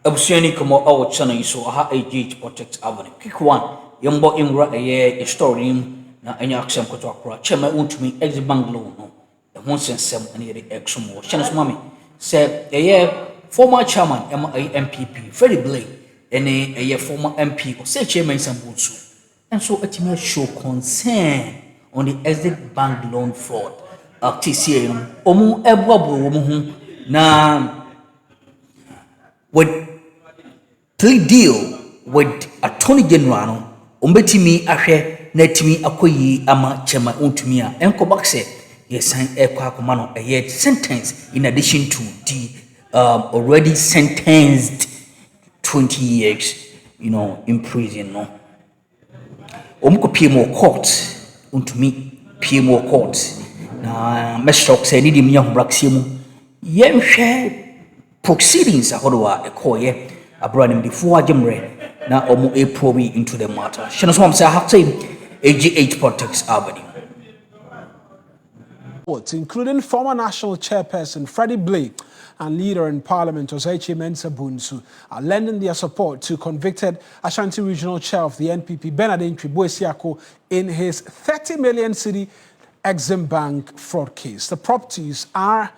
Abusiani komo awo channel so aha AGH Protect Avenue. Quick one. Yombo imra a story na enya aksem koto akora. Chema Wontumi Exim Banglo no. The one sensem and the Exim was. Channel's mommy said former chairman NPP Freddie Blake and a former MP or say chairman Bonsu. And so it may show concern on the exit bank loan fraud. TCA omu ebwabo omu na with plea deal with Attorney General no ombetimi ahwe na timi akoyi ama chema Wontumi a enko say yes ekwa akoma no a sentence in addition to the already sentenced 20 years in prison no omko PMO court Wontumi PMO court na meshock say ni dim nya hobraksem yenhwe proceedings ahodoa ekoye abranim before agimre na omo a probe into the matter. Shino so say I have to AGH Protects Avenue. Including former national chairperson Freddie Blake and leader in parliament Osei Mensah Bonsu are lending their support to convicted Ashanti regional chair of the NPP Bernardine Triboesiako in his 30 million cedi Exim Bank fraud case. The parties are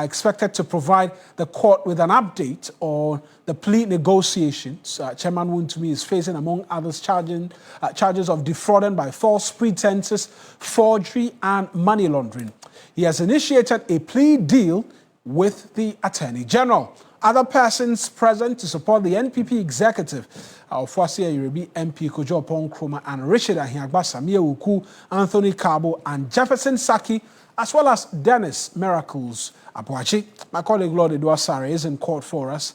expected to provide the court with an update on the plea negotiations. Chairman Wontumi is facing, among others, charges of defrauding by false pretenses, forgery, and money laundering. He has initiated a plea deal with the Attorney General. Other persons present to support the NPP executive, Ofuasi Ayurebi MP Kojo Nkrumah and Richard Ahiagba Samia Wuku, Anthony Kabo, and Jefferson Saki, as well as Dennis Miracles Abuachi. My colleague Lord Edwasare is in court for us.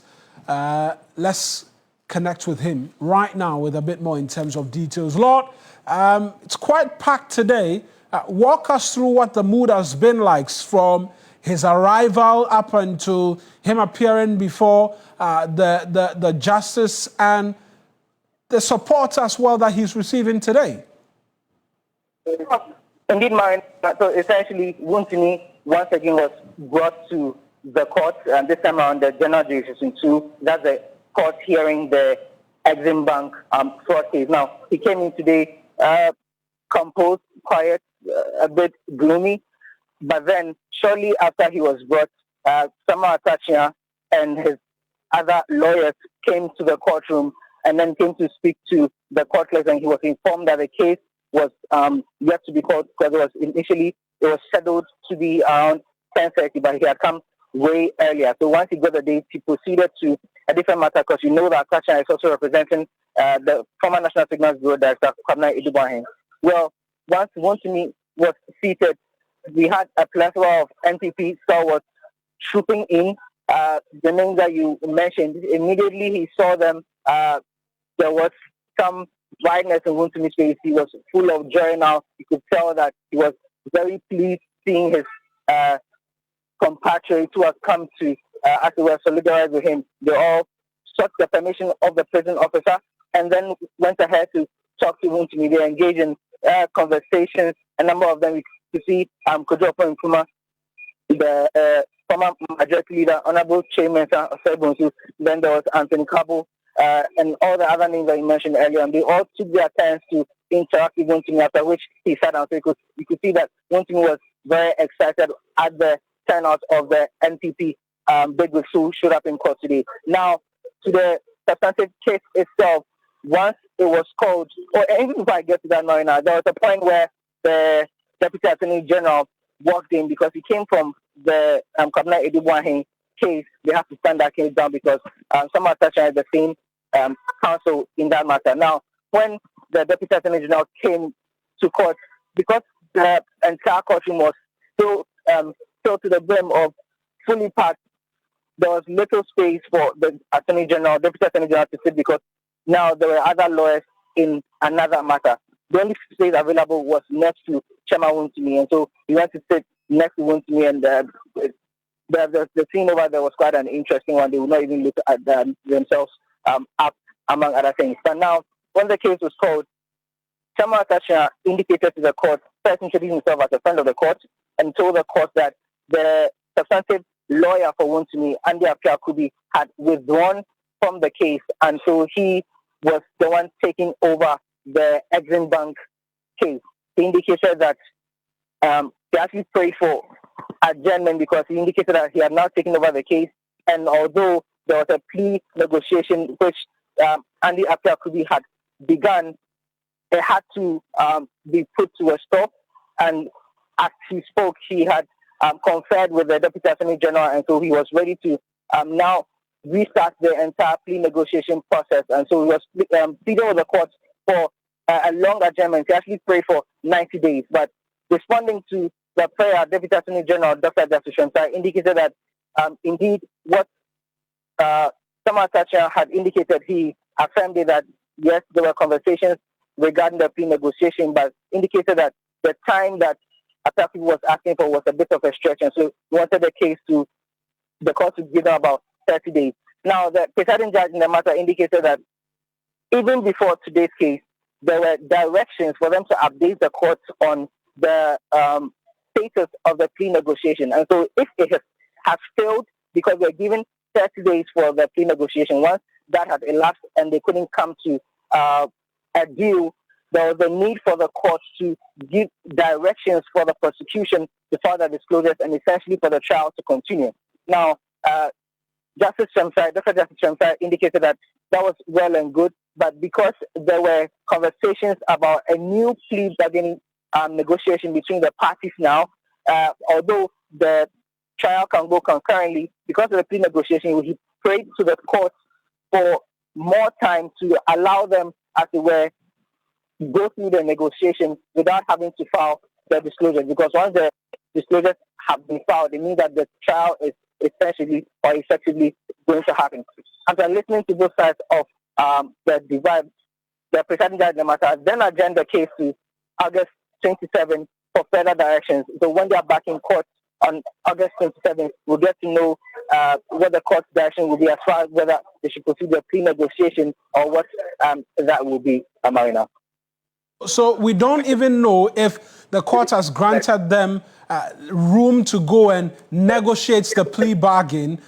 Let's connect with him right now with a bit more in terms of details. Lord, it's quite packed today. Walk us through what the mood has been like from his arrival up until him appearing before the justice and the support as well that he's receiving today. Indeed, mine. So essentially, Wontumi once again was brought to the court, and this time around the General Jurisdiction 2. That's the court hearing the Exim Bank fraud case. Now, he came in today composed, quiet, a bit gloomy, but then shortly after he was brought, Sama Atachia and his other lawyers came to the courtroom and then came to speak to the court clerk, and he was informed that the case was yet to be called because it was scheduled to be around 10:30, but he had come way earlier. So once he got the date, he proceeded to a different matter because you know that Atachia is also representing the former National Signals Bureau Director, Kwabena Idubuahin. Well, once Wontumi was seated, we had a plethora of NPP stalwarts trooping in. The names that you mentioned, immediately he saw them. There was some brightness in Wontumis' face. He was full of joy now. You could tell that he was very pleased seeing his compatriots who had come to, as they were solidarized with him. They all sought the permission of the prison officer and then went ahead to talk to Wontumi. They engaged in conversations. A number of them, you see Kojo Nkrumah, the former majority leader, Honorable Mensah, Osei Bonsu. Then there was Anthony Kabo, and all the other names that you mentioned earlier. And they all took their turns to interact with Wontumi, after which he sat down. So you could see that Wontumi was very excited at the turnout of the NPP bigwigs who showed up in court today. Now, to the substantive case itself, once it was called, or even before I get to that now, there was a point where the Deputy Attorney General walked in because he came from the Kwabena Idubuahin case. They have to stand that case down because some Atachia is the same counsel in that matter. Now, when the Deputy Attorney General came to court, because the entire courtroom was still to the brim of fully packed, there was little space for the Attorney General, Deputy Attorney General to sit because now there were other lawyers in another matter. The only space available was next to Chairman Wontumi, and so he went to sit next to Wontumi, and the scene over there was quite an interesting one. They would not even look at themselves up, among other things. But now, when the case was called, Chairman Atachia indicated to the court, first introducing himself as a friend of the court, and told the court that the substantive lawyer for Wontumi, Andy Apiakubi, had withdrawn from the case, and so he was the one taking over the Exim Bank case. He indicated that he actually prayed for adjournment because he indicated that he had now taken over the case, and although there was a plea negotiation which Andy Apiakubi had begun, it had to be put to a stop, and as he spoke, he had conferred with the Deputy Attorney General, and so he was ready to now restart the entire plea negotiation process. And so he was pleading with the court for a long adjournment. He actually prayed for 90 days. But responding to the prayer, Deputy Attorney General Dr. Justice Mensah indicated that indeed what Samuel Thatcher had indicated, he affirmed that yes, there were conversations regarding the plea negotiation, but indicated that the time that Apiakubi was asking for was a bit of a stretch, and so he wanted the court to give them about 30 days. Now, the presiding judge in the matter indicated that even before today's case, there were directions for them to update the court on the status of the plea negotiation. And so if it has failed, because they're given 30 days for the plea negotiation, once that had elapsed and they couldn't come to a deal, there was a need for the court to give directions for the prosecution to further disclosures and essentially for the trial to continue. Now, Dr. Justice Mensah indicated that was well and good, but because there were conversations about a new plea bargaining negotiation between the parties now, although the trial can go concurrently, because of the plea negotiation, he prayed to the court for more time to allow them, as it were, go through the negotiation without having to file the disclosures. Because once the disclosures have been filed, it means that the trial is essentially or effectively going to happen. After listening to both sides of the divide, the presiding judge in the matter then adjourned the case to August 27 for further directions. So when they are back in court on August 27th, we'll get to know what the court's direction will be as far as whether they should proceed the plea negotiation or what that will be, Marina. So we don't even know if the court has granted them room to go and negotiate the plea bargain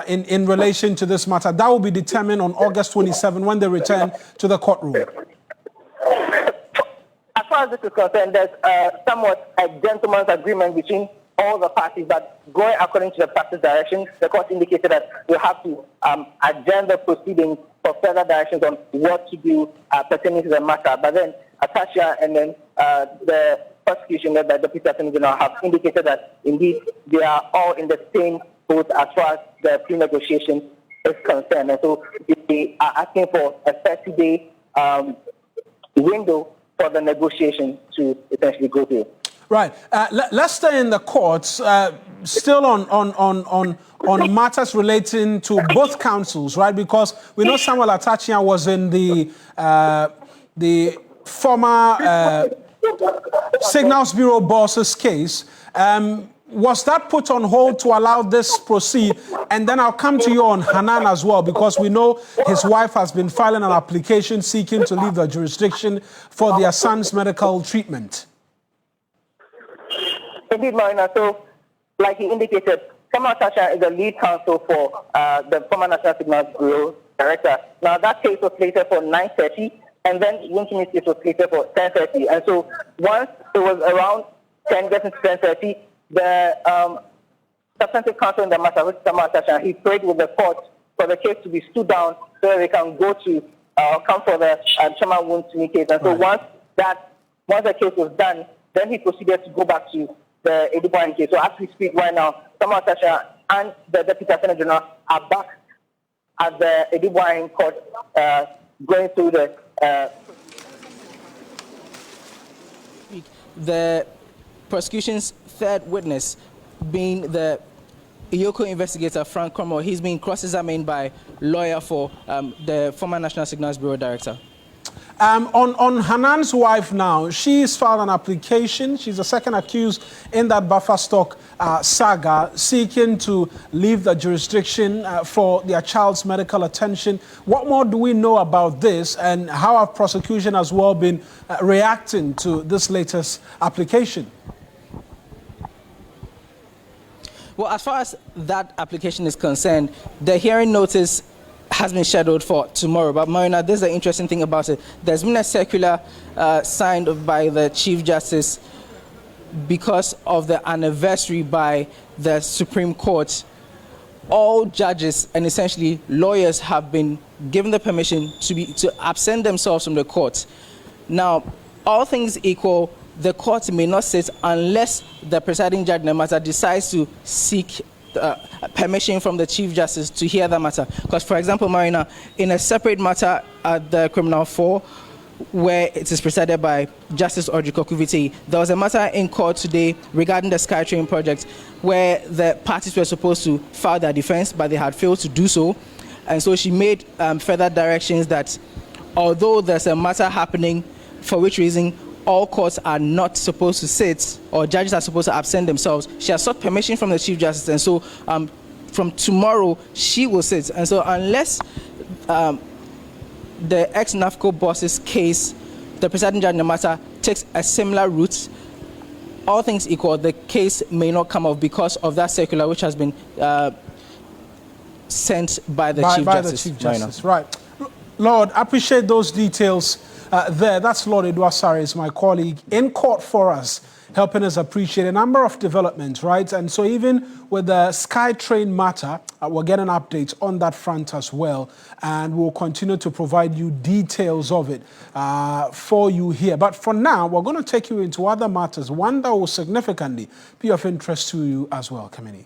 in relation to this matter. That will be determined on August 27 when they return to the courtroom. As far as this is concerned, there's somewhat a gentleman's agreement between all the parties, but going according to the practice direction, the court indicated that we have to adjourn the proceedings for further directions on what to do pertaining to the matter. But then Atasha and then the prosecution led by the Deputy Attorney General have indicated that indeed they are all in the same boat as far as the plea negotiation is concerned. And so they are asking for a 30-day window for the negotiation to essentially go through. Right. Let's stay in the courts, still on matters relating to both councils, right? Because we know Samuel Atachian was in the former Signals Bureau boss's case. Was that put on hold to allow this proceed? And then I'll come to you on Hanan as well, because we know his wife has been filing an application seeking to leave the jurisdiction for their son's medical treatment. Indeed, Marina. So, like he indicated, Samuel Atachian is the lead counsel for the former National Signals Bureau director. Now, that case was slated for 9:30, and then Wontumis case was slated for 10:30. And so, once it was around 10, getting to 10:30, the substantive counsel in the matter, which is Samuel Atachian, he prayed with the court for the case to be stood down so that they can go to come for the Chairman Wontumi case. And so, once the case was done, then he proceeded to go back to the Edibuan case. So as we speak right now, Samuel Atachian and the Deputy Attorney General are back at the Edibuan court going through the prosecution's third witness being the Iyoko investigator, Frank Cromwell. He's being cross-examined by lawyer for the former National Signals Bureau director. On Hanan's wife now, she's filed an application. She's the second accused in that buffer stock saga, seeking to leave the jurisdiction for their child's medical attention. What more do we know about this, and how have prosecution as well been reacting to this latest application? Well, as far as that application is concerned, the hearing notice has been scheduled for tomorrow. But Marina, there's an interesting thing about it. There's been a circular signed by the Chief Justice because of the anniversary by the Supreme Court. All judges and essentially lawyers have been given the permission to absent themselves from the court. Now, all things equal, the court may not sit unless the presiding judge in the matter decides to seek permission from the Chief Justice to hear the matter. Because, for example, Marina, in a separate matter at the Criminal 4, where it is presided by Justice Audrey Kokuviti, there was a matter in court today regarding the SkyTrain project where the parties were supposed to file their defense, but they had failed to do so. And so she made further directions that although there's a matter happening, for which reason all courts are not supposed to sit, or judges are supposed to absent themselves, she has sought permission from the Chief Justice, and so from tomorrow she will sit. And so unless the ex-NAFCO boss's case, the presiding judge in the matter takes a similar route, all things equal, the case may not come off because of that circular which has been sent by the Chief Justice. The Chief Justice. Right. Lord, I appreciate those details there. That's Lord Edward Saris, my colleague, in court for us, helping us appreciate a number of developments, right? And so even with the SkyTrain matter, we're getting updates on that front as well, and we'll continue to provide you details of it for you here. But for now, we're going to take you into other matters, one that will significantly be of interest to you as well, Kamini.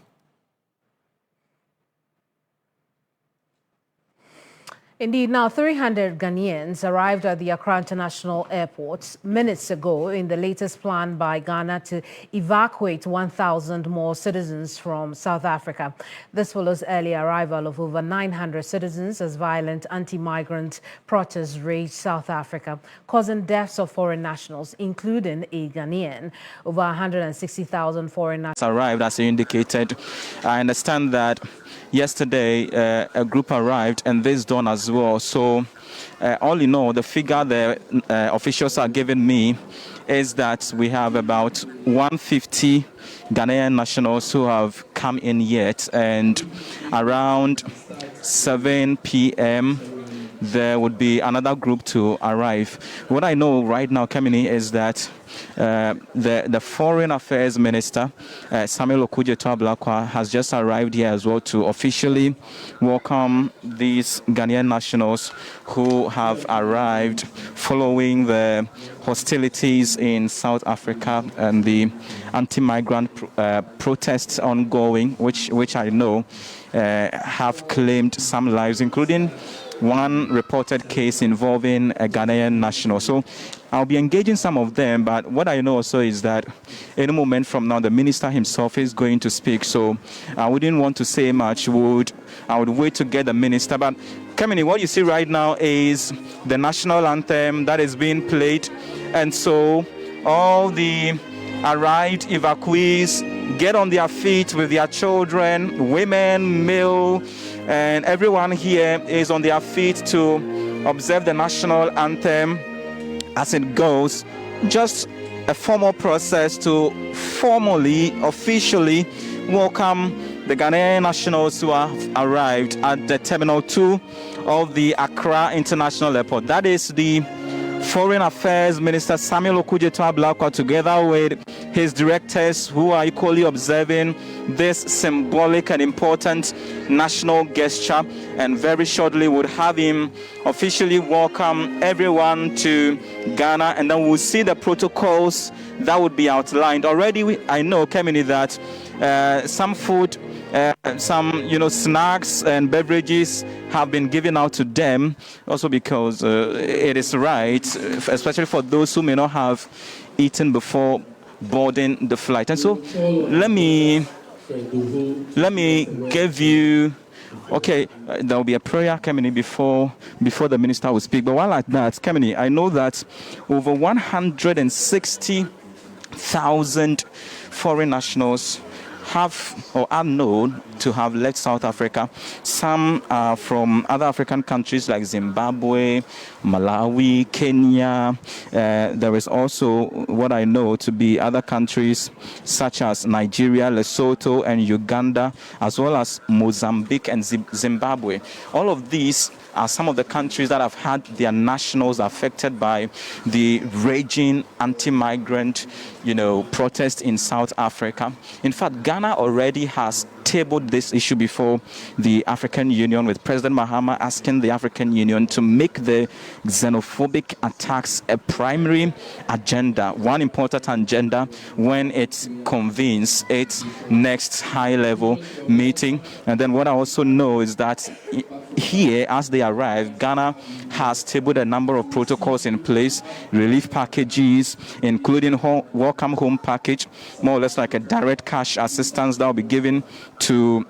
Indeed, now 300 Ghanaians arrived at the Accra International Airport minutes ago in the latest plan by Ghana to evacuate 1,000 more citizens from South Africa. This follows early arrival of over 900 citizens as violent anti-migrant protests raged South Africa, causing deaths of foreign nationals, including a Ghanaian. Over 160,000 foreign nationals arrived, as you indicated. I understand that yesterday a group arrived, and this dawn as well. So all in all, the figure the officials are giving me is that we have about 150 Ghanaian nationals who have come in yet, and around 7 p.m. there would be another group to arrive. What I know right now, Kamini, is that the Foreign Affairs Minister, Samuel Okudzeto-Ablakwa, has just arrived here as well to officially welcome these Ghanaian nationals who have arrived following the hostilities in South Africa and the anti-migrant protests ongoing, which I know have claimed some lives, including one reported case involving a Ghanaian national. So I'll be engaging some of them, but what I know also is that any moment from now, the minister himself is going to speak. So I wouldn't want to say much. I would wait to get the minister. But Kamini, what you see right now is the national anthem that is being played. And so all the arrived evacuees get on their feet with their children, women, male, and everyone here is on their feet to observe the national anthem as it goes. Just a formal process to formally, officially welcome the Ghanaian nationals who have arrived at the Terminal 2 of the Accra International Airport. That is the Foreign Affairs Minister Samuel Okudzeto-Ablakwa, together with his directors, who are equally observing this symbolic and important national gesture, and very shortly would have him officially welcome everyone to Ghana, and then we'll see the protocols that would be outlined. Already, I know, Kamini, that some food, some snacks and beverages have been given out to them, also because it is right, especially for those who may not have eaten before boarding the flight. And so let me give you, okay, there will be a prayer, Kamini, before the minister will speak. But while at that, Kamini, I know that over 160,000 foreign nationals have or are known to have left South Africa. Some are from other African countries like Zimbabwe, Malawi, Kenya. There is also what I know to be other countries such as Nigeria, Lesotho, and Uganda, as well as Mozambique and Zimbabwe. All of these are some of the countries that have had their nationals affected by the raging anti-migrant, protest in South Africa. In fact, Ghana already has tabled this issue before the African Union, with President Mahama asking the African Union to make the xenophobic attacks a primary agenda, one important agenda, when it convenes its next high-level meeting. And then what I also know is that here, as they arrive, Ghana has tabled a number of protocols in place, relief packages, including welcome home package, more or less like a direct cash assistance that will be given to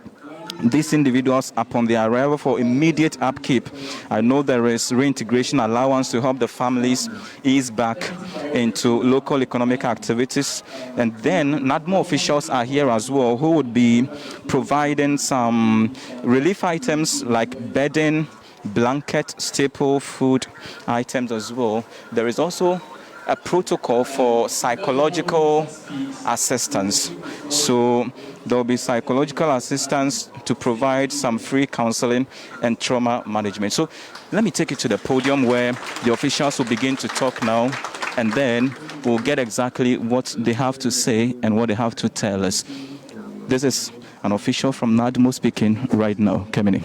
these individuals upon their arrival for immediate upkeep. I know there is reintegration allowance to help the families ease back into local economic activities. And then NADMO officials are here as well, who would be providing some relief items like bedding, blanket, staple food items as well. There is also a protocol for psychological assistance. So there will be psychological assistance to provide some free counseling and trauma management. So let me take you to the podium where the officials will begin to talk now, and then we'll get exactly what they have to say and what they have to tell us. This is an official from NADMO speaking right now. Kemini.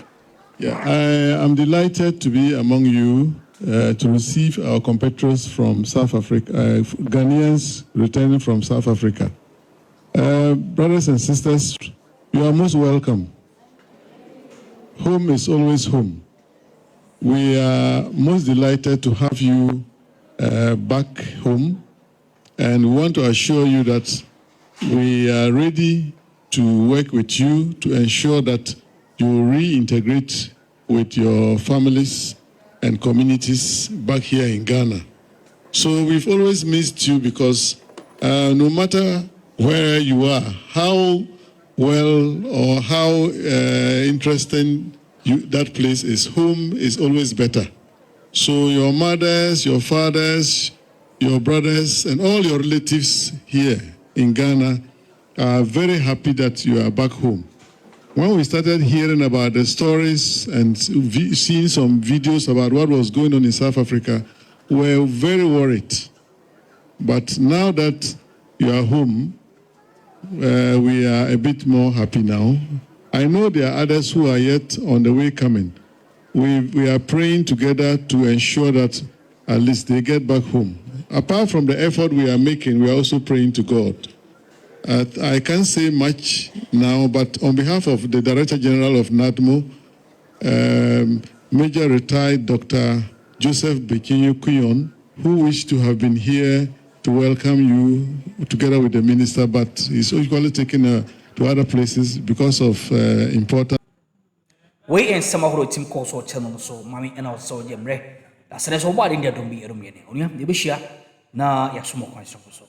Yeah, I am delighted to be among you to receive our compatriots from South Africa, Ghanaians returning from South Africa. Brothers and sisters, you are most welcome. Home is always home. We are most delighted to have you back home, and we want to assure you that we are ready to work with you to ensure that you reintegrate with your families and communities back here in Ghana. So we've always missed you because no matter where you are, how well or how interesting that place is, home is always better. So your mothers, your fathers, your brothers, and all your relatives here in Ghana are very happy that you are back home. When we started hearing about the stories and seeing some videos about what was going on in South Africa, we were very worried. But now that you are home, we are a bit more happy now. I know there are others who are yet on the way coming. We are praying together to ensure that at least they get back home. Apart from the effort we are making, we are also praying to God. I can't say much now, but on behalf of the Director General of NADMO, Major Retired Dr. Joseph Bekinyo Kuyon, who wished to have been here to welcome you together with the minister, but he's equally taken to other places because of important. We in some of the team calls or channel so Mammy and also Jemre. That's the body in the Dumbi Rumini. Only the Bishia na Yasumo.